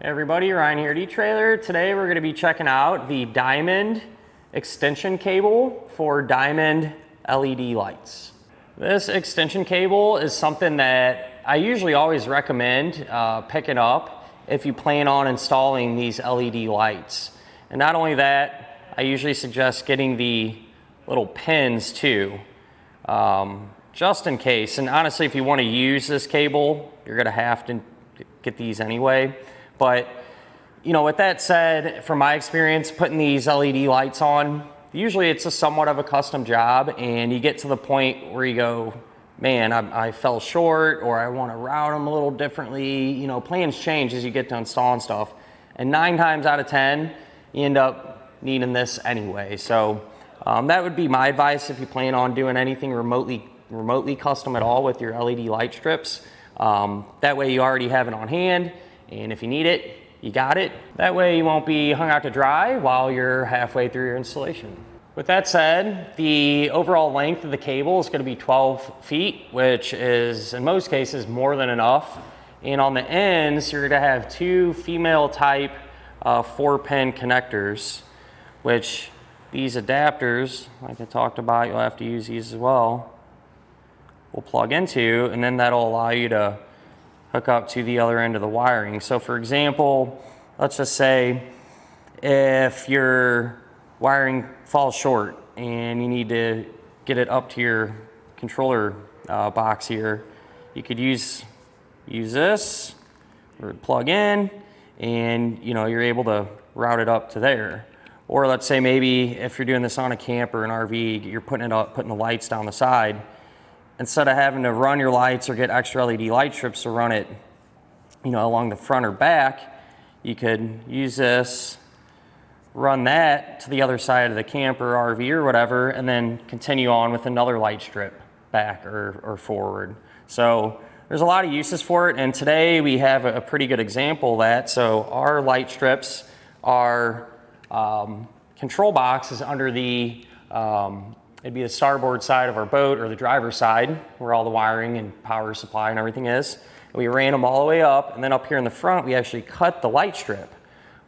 Hey everybody, Ryan here at etrailer. Today we're going to be checking out the diamond extension cable for diamond LED lights. This extension cable is something that I usually always recommend picking up if you plan on installing these LED lights. And not only that, I usually suggest getting the little pins too, just in case. And honestly, if you want to use this cable, you're going to have to get these anyway. But, you know, with that said, from my experience putting these LED lights on, usually it's a somewhat of a custom job, and you get to the point where you go, man, I fell short, or I want to route them a little differently. You know, plans change as you get to installing stuff. And 9 times out of 10, you end up needing this anyway. So that would be my advice if you plan on doing anything remotely custom at all with your LED light strips. That way you already have it on hand. And if you need it, you got it. That way you won't be hung out to dry while you're halfway through your installation. With that said, the overall length of the cable is going to be 12 feet, which is in most cases more than enough. And on the ends, you're going to have 2 female type 4-pin connectors, which these adapters, like I talked about, you'll have to use these as well, will plug into, and then that'll allow you to hook up to the other end of the wiring. So for example, let's just say if your wiring falls short and you need to get it up to your controller box here, you could use this or plug in, and you know, you're able to route it up to there. Or let's say maybe if you're doing this on a camp or an RV, you're putting the lights down the side. Instead of having to run your lights or get extra LED light strips to run it, you know, along the front or back, you could use this, run that to the other side of the camp or RV or whatever, and then continue on with another light strip back or forward. So there's a lot of uses for it, and today we have a pretty good example of that. So our light strips are control box is under the it'd be the starboard side of our boat, or the driver's side, where all the wiring and power supply and everything is. And we ran them all the way up, and then up here in the front, we actually cut the light strip.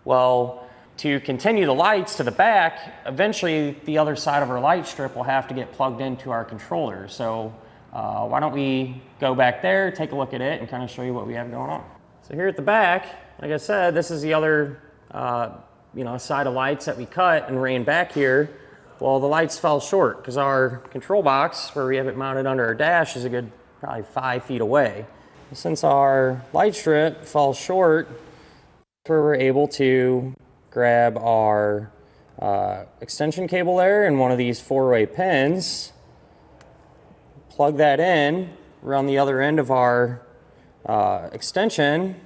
Well, to continue the lights to the back, eventually the other side of our light strip will have to get plugged into our controller. So why don't we go back there, take a look at it, and kind of show you what we have going on. So here at the back, like I said, this is the other side of lights that we cut and ran back here. Well, the lights fell short because our control box, where we have it mounted under our dash, is a good probably 5 feet away. Since our light strip fell short, we were able to grab our extension cable there and one of these 4-way pins, plug that in, run the other end of our extension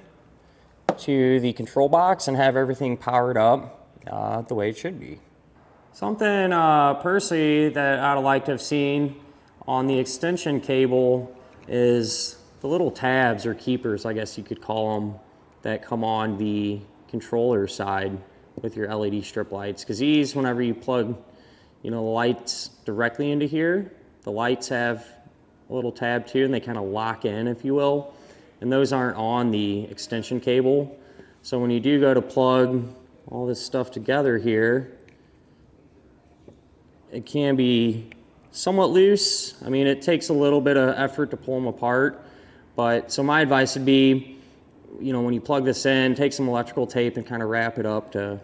to the control box, and have everything powered up the way it should be. Something personally that I'd like to have seen on the extension cable is the little tabs or keepers, I guess you could call them, that come on the controller side with your LED strip lights. Because these, whenever you plug the lights directly into here, the lights have a little tab too, and they kind of lock in, if you will. And those aren't on the extension cable. So when you do go to plug all this stuff together here, it can be somewhat loose. I mean, it takes a little bit of effort to pull them apart. But so my advice would be, when you plug this in, take some electrical tape and kind of wrap it up to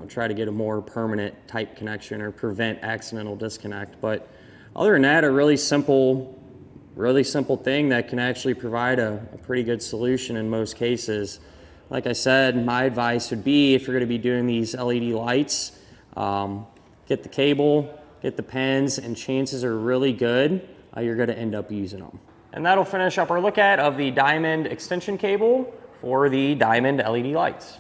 try to get a more permanent type connection or prevent accidental disconnect. But other than that, a really simple thing that can actually provide a pretty good solution in most cases. Like I said, my advice would be, if you're going to be doing these LED lights, get the cable, get the pins, and chances are really good you're going to end up using them. And that'll finish up our look at of the diamond extension cable for the diamond LED lights.